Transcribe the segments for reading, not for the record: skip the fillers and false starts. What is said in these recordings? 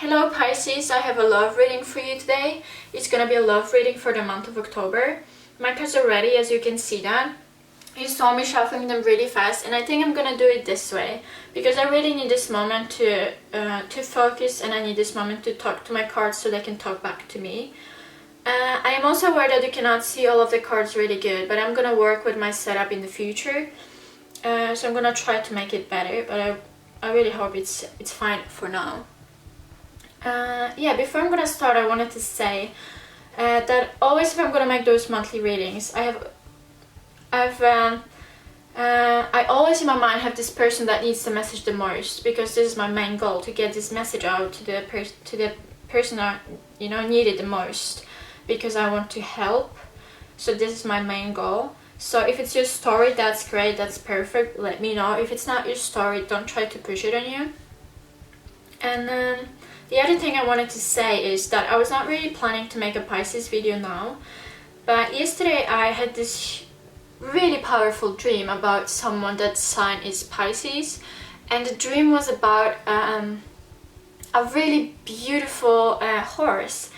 Hello Pisces, I have a love reading for you today. It's gonna be a love reading for the month of October. My cards are ready, as you can see that. You saw me shuffling them really fast, and I think I'm gonna do it this way because I really need this moment to focus, and I need this moment to talk to my cards so they can talk back to me. I am also aware that you cannot see all of the cards really good, but I'm gonna work with my setup in the future. So I'm gonna try to make it better, but I really hope it's fine for now. Yeah, before I'm gonna start, I wanted to say that always if I'm gonna make those monthly readings, I always in my mind have this person that needs the message the most, because this is my main goal, to get this message out to the person that need it the most, because I want to help. So this is my main goal. So if it's your story, that's great, that's perfect, let me know. If it's not your story, don't try to push it on you. And the other thing I wanted to say is that I was not really planning to make a Pisces video now, but yesterday I had this really powerful dream about someone that sign is Pisces, and the dream was about a really beautiful horse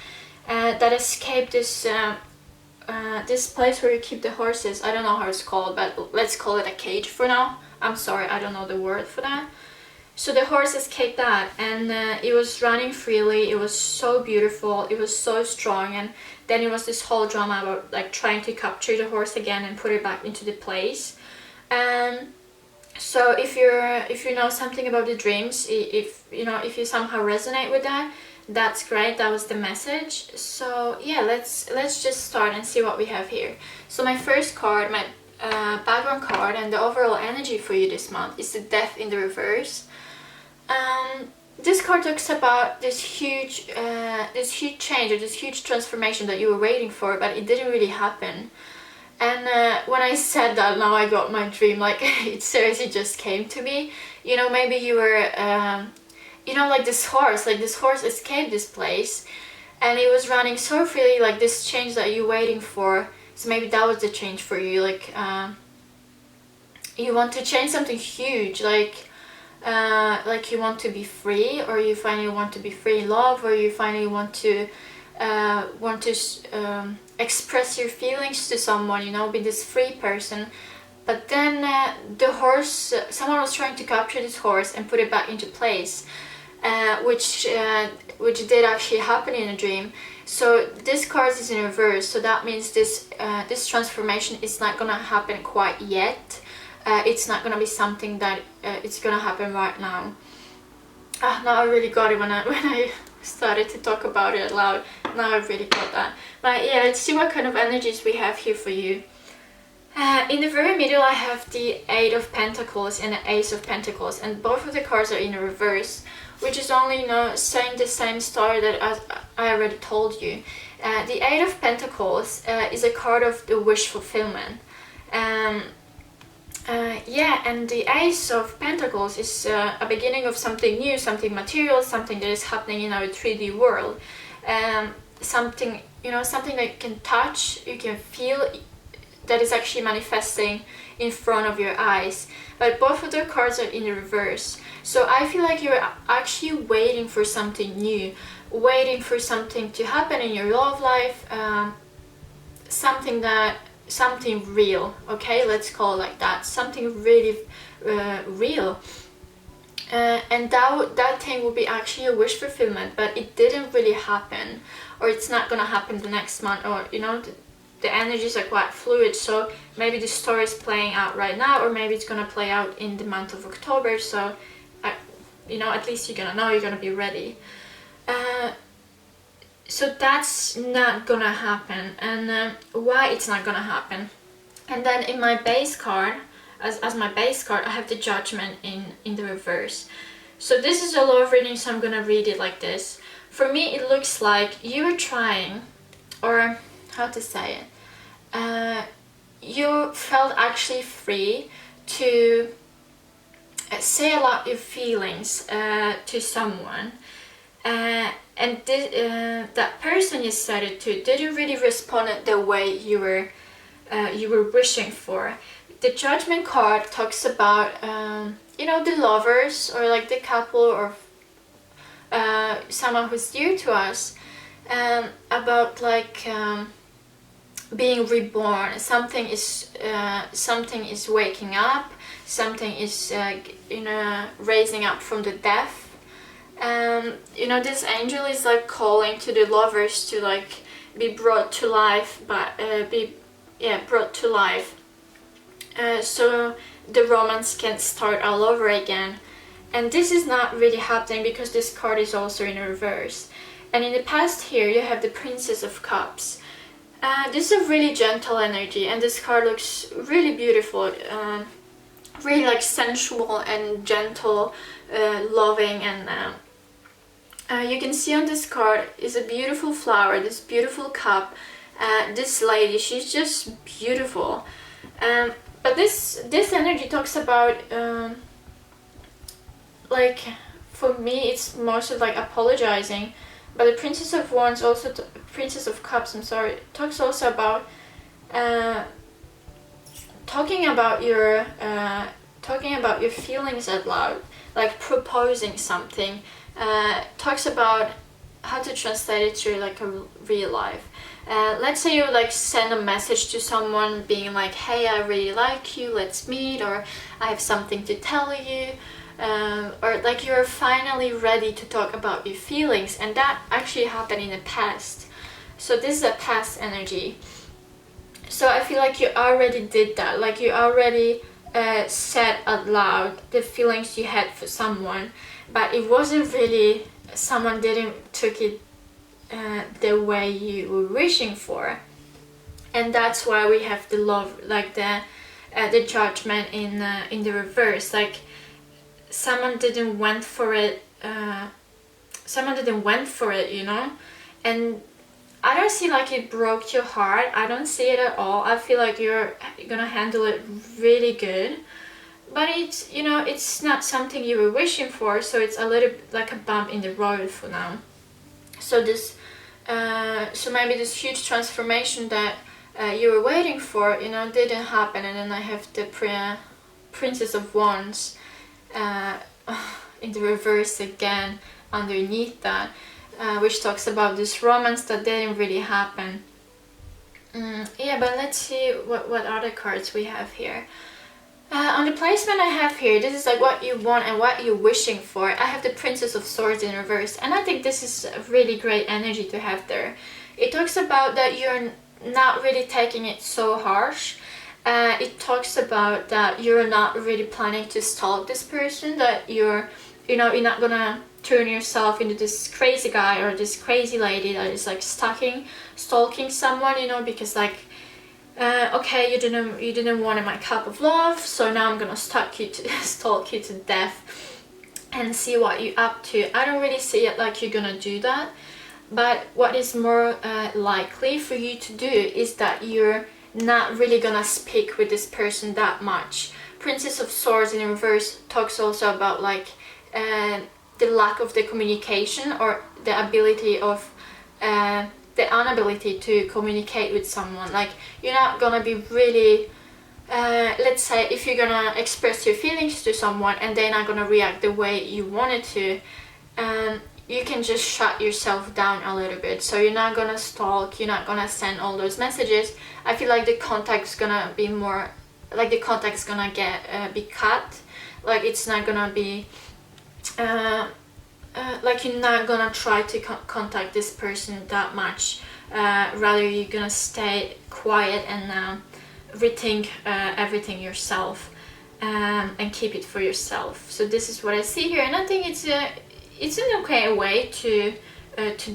that escaped this place where you keep the horses. I don't know how it's called, but let's call it a cage for now. I'm sorry, I don't know the word for that. So the horse escaped that, and it was running freely. It was so beautiful, it was so strong, and then it was this whole drama about like trying to capture the horse again and put it back into the place. So if you know something about the dreams, if you somehow resonate with that, that's great. That was the message. So yeah, let's just start and see what we have here. So my first card, my background card, and the overall energy for you this month is the Death in the reverse. This card talks about this huge change, or this huge transformation that you were waiting for, but it didn't really happen. And when I said that, now I got my dream, like it seriously just came to me. Maybe you were like this horse escaped this place, and it was running so freely, like this change that you're waiting for. So maybe that was the change for you, like you want to change something huge, like you want to be free, or you finally want to be free in love, or you finally want to express your feelings to someone, be this free person. But then the horse, someone was trying to capture this horse and put it back into place, which did actually happen in a dream. So this card is in reverse, so that means this transformation is not gonna happen quite yet. It's not gonna be something that it's gonna happen right now. Now I really got it when I started to talk about it loud. Now I really got that. But yeah, let's see what kind of energies we have here for you. In the very middle I have the Eight of Pentacles and the Ace of Pentacles, and both of the cards are in reverse, which is only saying the same story that I already told you. The Eight of Pentacles is a card of the wish fulfillment. And the Ace of Pentacles is a beginning of something new, something material, something that is happening in our 3D world. Something that you can touch, you can feel, that is actually manifesting in front of your eyes. But both of the cards are in the reverse. So I feel like you're actually waiting for something new, waiting for something to happen in your love life, something real, okay, let's call it like that, something really real. And that thing will be actually a wish fulfillment, but it didn't really happen, or it's not gonna happen the next month, or the energies are quite fluid. So maybe the story is playing out right now, or maybe it's gonna play out in the month of October. So at least you're gonna know, you're gonna be ready. So that's not gonna happen, and why it's not gonna happen. And then in my base card, as my base card, I have the Judgment in the reverse. So this is a love reading, so I'm gonna read it like this. For me, it looks like you were trying, or how to say it, you felt actually free to say a lot of your feelings to someone, and that person you said it to didn't really respond the way you were wishing for. The Judgment card talks about the lovers, or like the couple, or someone who's dear to us, about like being reborn. Something is waking up, something is raising up from the death. This angel is like calling to the lovers to like be brought to life, but brought to life, so the romance can start all over again. And this is not really happening because this card is also in reverse. And in the past here you have the Princess of Cups. This is a really gentle energy, and this card looks really beautiful, really like sensual and gentle, loving, and you can see on this card is a beautiful flower, this beautiful cup. This lady, she's just beautiful. But this energy talks about, like, for me it's mostly like apologizing. But the Princess of Wands also, Princess of Cups, I'm sorry, talks also about talking about your feelings out loud, like proposing something. Talks about how to translate it to like a real life. Let's say you like send a message to someone being like, hey, I really like you, let's meet, or I have something to tell you, or like you're finally ready to talk about your feelings, and that actually happened in the past. So this is a past energy. So I feel like you already did that, like you already said out loud the feelings you had for someone, but it wasn't really, someone didn't took it the way you were wishing for. And that's why we have the love, like the judgment in the reverse. Like someone didn't went for it, and I don't see like it broke your heart. I don't see it at all. I feel like you're gonna handle it really good, but it's, it's not something you were wishing for, so it's a little like a bump in the road for now. So this so maybe this huge transformation that you were waiting for, didn't happen. And then I have the Princess of Wands in the reverse again underneath that, which talks about this romance that didn't really happen. Yeah, but let's see what other cards we have here. On the placement I have here, this is like what you want and what you're wishing for. I have the Princess of Swords in reverse, and I think this is a really great energy to have there. It talks about that you're not really taking it so harsh. It talks about that you're not really planning to stalk this person, that you're not gonna turn yourself into this crazy guy or this crazy lady that is like stalking someone, because like, okay, you didn't want my cup of love, so now I'm gonna stalk you to death and see what you're up to. I don't really see it like you're gonna do that, but what is more likely for you to do is that you're not really gonna speak with this person that much. Princess of Swords in reverse talks also about like the lack of the communication, or the ability of the inability to communicate with someone. Like you're not gonna be really, let's say if you're gonna express your feelings to someone and they're not gonna react the way you wanted to, you can just shut yourself down a little bit. So you're not gonna stalk, you're not gonna send all those messages. I feel like the contact's gonna be more, like the contact's gonna be cut. Like it's not gonna be like you're not gonna try to contact this person that much. Rather you're gonna stay quiet and rethink everything yourself, and keep it for yourself. So this is what I see here, and I think it's an okay way to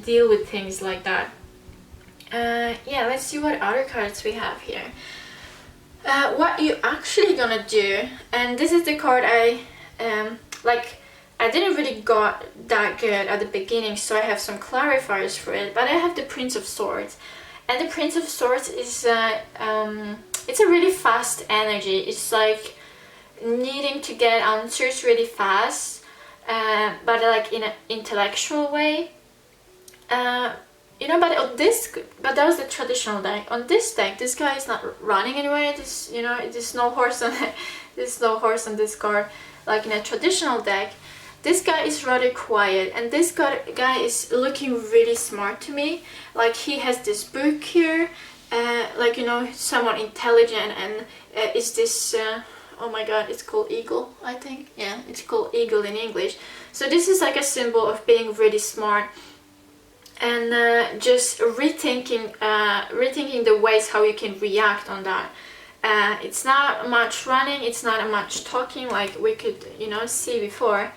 deal with things like that. Yeah, let's see what other cards we have here. What you actually gonna do, and this is the card I didn't really got that good at the beginning, so I have some clarifiers for it, but I have the Prince of Swords. And the Prince of Swords is it's a really fast energy. It's like needing to get answers really fast, but like in an intellectual way. But that was the traditional deck. On this deck, this guy is not running anywhere. There's no horse on it. There's no horse on this card, like in a traditional deck. this guy is rather quiet, and this guy is looking really smart to me. Like he has this book here, like, you know, someone intelligent, and is this oh my god, it's called eagle, I think. Yeah, it's called eagle in English. So this is like a symbol of being really smart, and just rethinking the ways how you can react on that. It's not much running, it's not much talking like we could, you know, see before.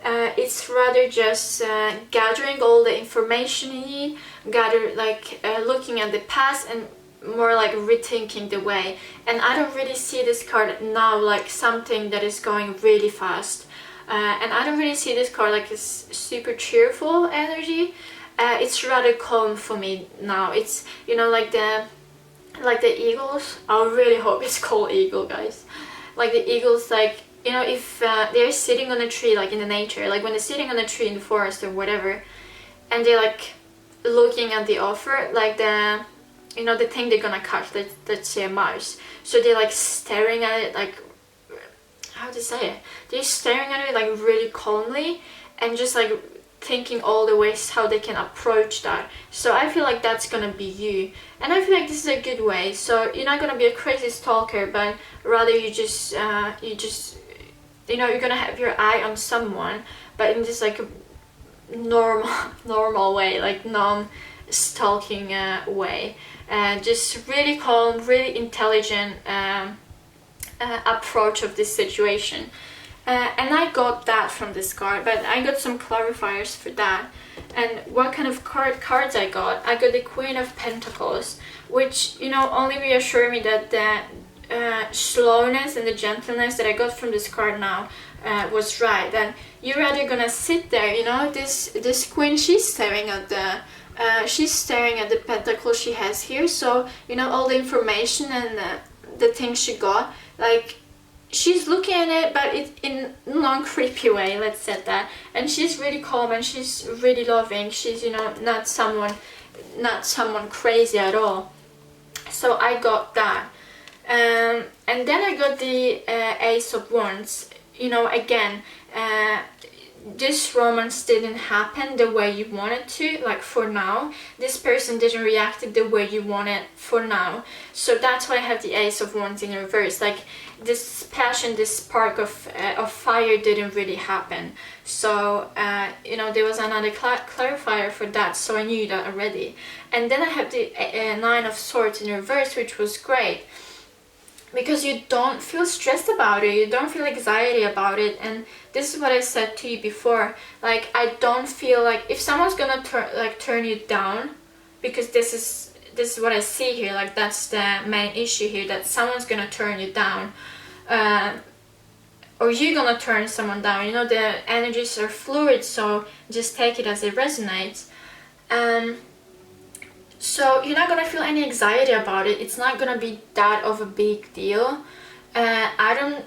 It's rather just gathering all the information you need, looking at the past, and more like rethinking the way. And I don't really see this card now like something that is going really fast, and I don't really see this card like a super cheerful energy. It's rather calm for me now. It's, you know, like the eagles. I really hope it's called eagle, guys. Like the eagles, like, you know, if they're sitting on a tree, like in the nature, like when they're sitting on a tree in the forest or whatever, and they're like looking at the offer, like the, you know, the thing they're gonna catch, let's say a mouse. So they're like staring at it, like, how to say it? They're staring at it like really calmly, and just like thinking all the ways how they can approach that. So I feel like that's gonna be you, and I feel like this is a good way. So you're not gonna be a crazy stalker, but rather you just you know, you're gonna have your eye on someone, but in this like a normal way, like non-stalking way. Just really calm, really intelligent approach of this situation. And I got that from this card, but I got some clarifiers for that. And what kind of cards I got the Queen of Pentacles, which, you know, only reassure me that the slowness and the gentleness that I got from this card now was right. And you're rather gonna sit there, you know, this queen, she's staring at the pentacle she has here. So, you know, all the information and the things she got, like, she's looking at it, but it's in non-creepy way, let's say that. And she's really calm, and she's really loving. She's, you know, not someone crazy at all. So I got that. And then I got the Ace of Wands. You know, again, this romance didn't happen the way you wanted to, like for now. This person didn't react the way you wanted for now. So that's why I have the Ace of Wands in reverse. Like, this passion, this spark of fire didn't really happen. So, you know, there was another clarifier for that, so I knew that already. And then I have the Nine of Swords in reverse, which was great, because you don't feel stressed about it, you don't feel anxiety about it. And this is what I said to you before, like, I don't feel like if someone's gonna turn you down, because this is what I see here, like that's the main issue here, that someone's gonna turn you down, or you're gonna turn someone down. You know, the energies are fluid, so just take it as it resonates. So you're not gonna feel any anxiety about it. It's not gonna be that of a big deal. I don't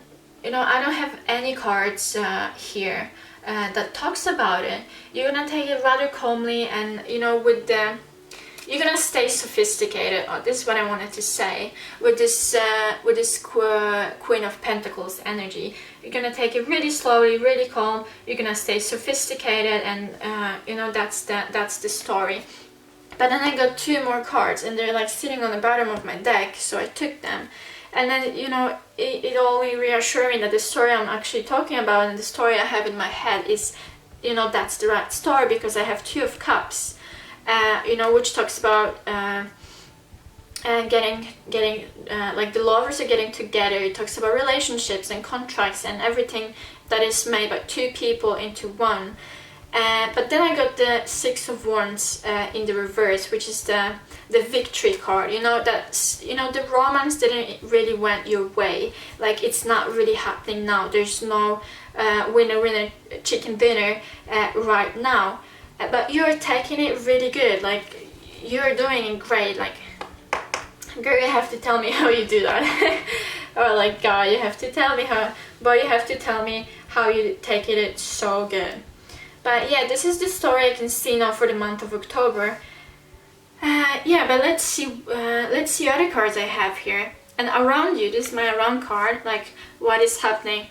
have any cards here that talks about it. You're gonna take it rather calmly, and, you know, you're gonna stay sophisticated. Oh, this is what I wanted to say. With this Queen of Pentacles energy, you're gonna take it really slowly, really calm. You're gonna stay sophisticated, and you know, that's the story. But then I got two more cards, and they're like sitting on the bottom of my deck, so I took them. And then, you know, it only reassured me that the story I'm actually talking about and the story I have in my head is, you know, that's the right story, because I have Two of Cups, you know, which talks about getting like the lovers are getting together. It talks about relationships and contracts and everything that is made by two people into one. But then I got the Six of Wands in the reverse, which is the victory card. You know, that's, you know, the romance didn't really went your way. Like, it's not really happening now. There's no winner chicken dinner right now. But you're taking it really good. Like, you're doing it great. Like, girl, you have to tell me how you do that. Or like, guy, you have to tell me how. Boy, you have to tell me how you take it. It's so good. But yeah, this is the story I can see now for the month of October. Yeah, but let's see other cards I have here. And around you, this is my around card, like what is happening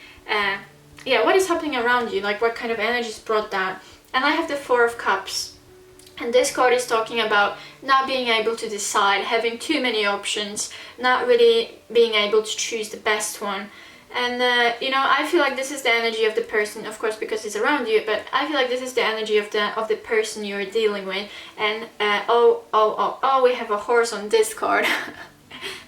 yeah, what is happening around you, like what kind of energies brought that. And I have the Four of Cups. And this card is talking about not being able to decide, having too many options, not really being able to choose the best one. And you know, I feel like this is the energy of the person, of course, because it's around you, but I feel like this is the energy of the person you're dealing with. And we have a horse on this card.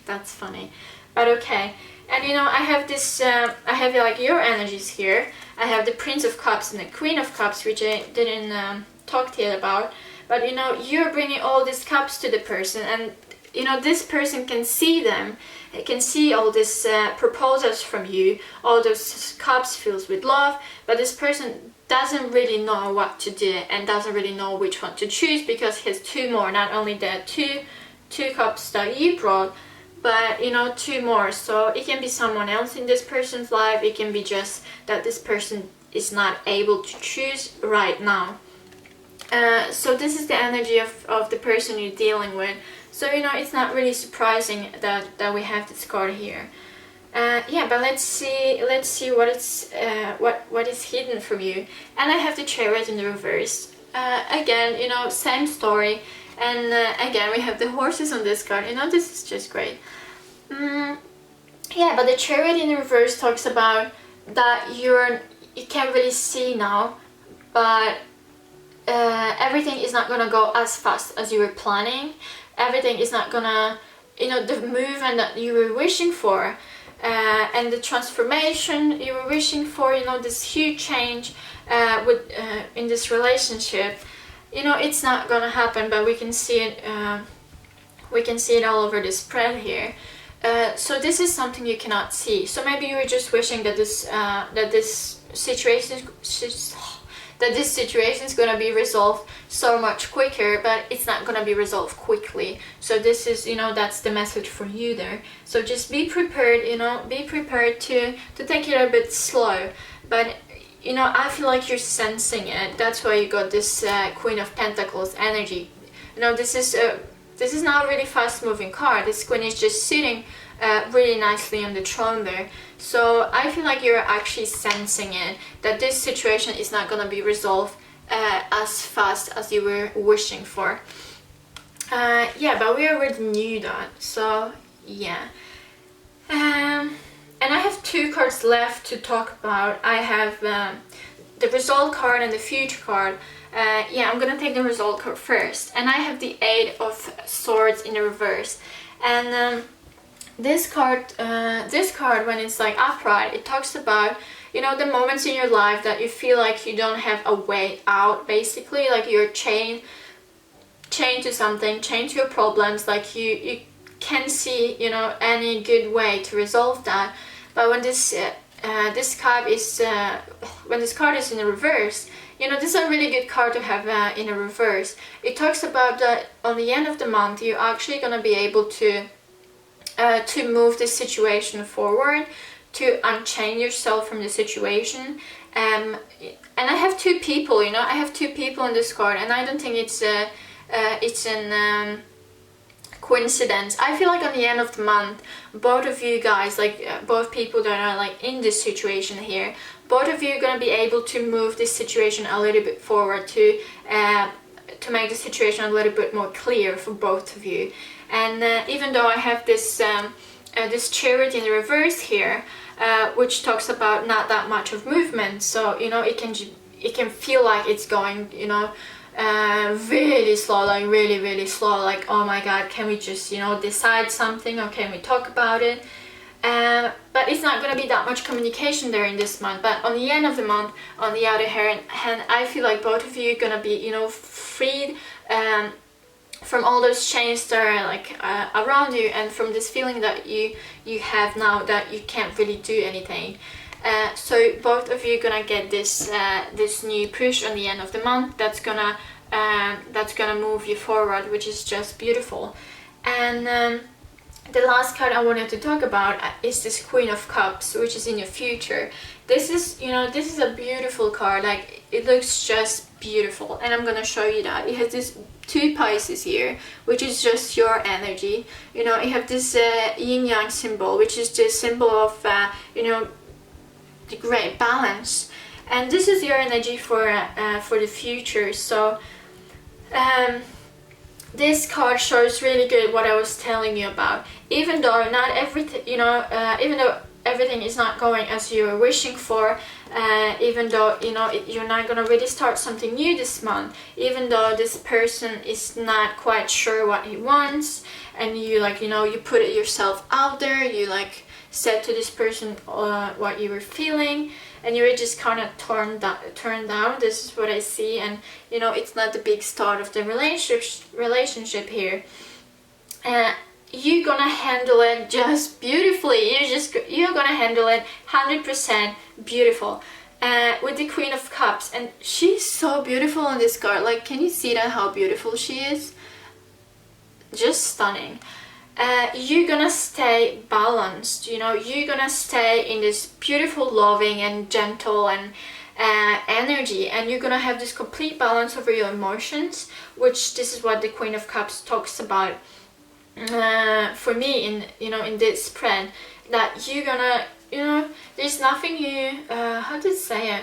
That's funny, but okay. And you know, I have this, I have like your energies here. I have the Prince of Cups and the Queen of Cups, which I didn't talk to you about. But you know, you're bringing all these cups to the person, and you know, this person can see them. They can see all these proposals from you, all those cups filled with love, but this person doesn't really know what to do and doesn't really know which one to choose, because he has two more, not only the two cups that you brought, but you know, two more. So it can be someone else in this person's life, it can be just that this person is not able to choose right now. So this is the energy of the person you're dealing with. So you know, it's not really surprising that we have this card here. Yeah, but let's see what it's what is hidden from you. And I have the Chariot in the reverse. Again, you know, same story. And again, we have the horses on this card. You know, this is just great. Yeah, but the Chariot in the reverse talks about that you can't really see now, but everything is not gonna go as fast as you were planning. Everything is not gonna, you know, the movement that you were wishing for, and the transformation you were wishing for, you know, this huge change in this relationship, you know, it's not gonna happen, but we can see it. We can see it all over the spread here. So this is something you cannot see. So maybe you were just wishing that this situation is going to be resolved so much quicker, but it's not going to be resolved quickly. So this is, you know, that's the message for you there. So just be prepared, you know, be prepared to take it a bit slow. But you know, I feel like you're sensing it. That's why you got this Queen of Pentacles energy. You know, this is not a really fast moving card. This Queen is just sitting really nicely on the throne there. So I feel like you're actually sensing it, that this situation is not going to be resolved as fast as you were wishing for. Yeah, but we already knew that, so yeah. And I have two cards left to talk about. I have the result card and the future card. Yeah, I'm gonna take the result card first. And I have the Eight of Swords in the reverse. And this card, when it's like upright, it talks about, you know, the moments in your life that you feel like you don't have a way out, basically, like you're chained to something, chained to your problems, like you can't see, you know, any good way to resolve that. But when this card is in the reverse, you know, this is a really good card to have in a reverse. It talks about that on the end of the month, you're actually gonna be able to move this situation forward, to unchain yourself from the situation. And I have two people, you know, I have two people in this card, and I don't think it's an coincidence. I feel like on the end of the month, both of you guys, like both people that are like in this situation here, both of you are going to be able to move this situation a little bit forward, to make the situation a little bit more clear for both of you. And even though I have this this Chariot in the reverse here, which talks about not that much of movement, so you know, it can feel like it's going, you know, really slow, like really slow, like, oh my god, can we just, you know, decide something, or can we talk about it? But it's not going to be that much communication there in this month. But on the end of the month, on the other hand, I feel like both of you are going to be, you know, freed from all those chains that are like around you, and from this feeling that you have now that you can't really do anything. So both of you are gonna get this this new push on the end of the month that's gonna move you forward, which is just beautiful. And the last card I wanted to talk about is this Queen of Cups, which is in your future. This is, you know, this is a beautiful card. Like, it looks just beautiful, and I'm gonna show you that. It has this two Pisces here, which is just your energy. You know, you have this yin yang symbol, which is the symbol of you know, the great balance. And this is your energy for the future. So this card shows really good what I was telling you about. Even though not everything, even though everything is not going as you were wishing for, even though you're not gonna really start something new this month, even though this person is not quite sure what he wants, and you you put it yourself out there, you said to this person what you were feeling, and you were just kind of turned down. This is what I see, and it's not the big start of the relationship here. You're gonna handle it just beautifully. You're gonna handle it 100% beautiful. With the Queen of Cups, and she's so beautiful on this card. Can you see that, how beautiful she is? Just stunning. You're gonna stay balanced. You're gonna stay in this beautiful, loving and gentle and energy, and you're gonna have this complete balance over your emotions, which this is what the Queen of Cups talks about. For me, in this spread, that you're gonna, there's nothing you, how to say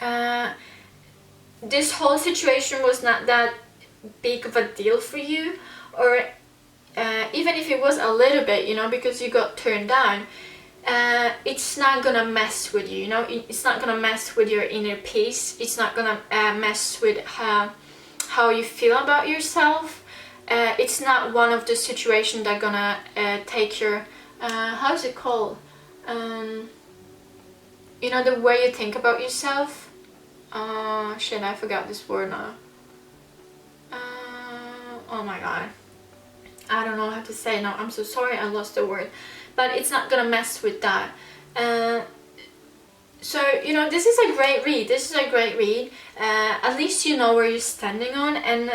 it, this whole situation was not that big of a deal for you, or even if it was a little bit, because you got turned down, it's not gonna mess with you, it's not gonna mess with your inner peace, it's not gonna mess with how you feel about yourself. It's not one of the situations that gonna take your how's it called, the way you think about yourself. Shit, I forgot this word now. Oh my god, I don't know how to say it now. I'm so sorry, I lost the word. But it's not gonna mess with that. So this is a great read. At least you know where you're standing on, and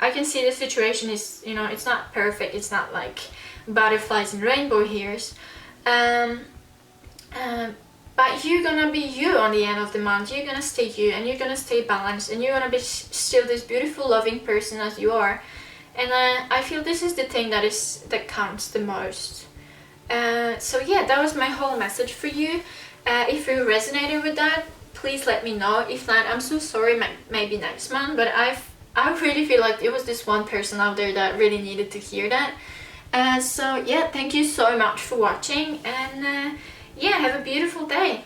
I can see the situation is, it's not perfect. It's not like butterflies and rainbow hairs. But you're gonna be you on the end of the month. You're gonna stay you, and you're gonna stay balanced, and you're gonna be still this beautiful, loving person as you are. And I feel this is the thing that counts the most. So yeah, that was my whole message for you. If you resonated with that, please let me know. If not, I'm so sorry, maybe next month. But I really feel like it was this one person out there that really needed to hear that. So yeah, thank you so much for watching, and yeah, have a beautiful day.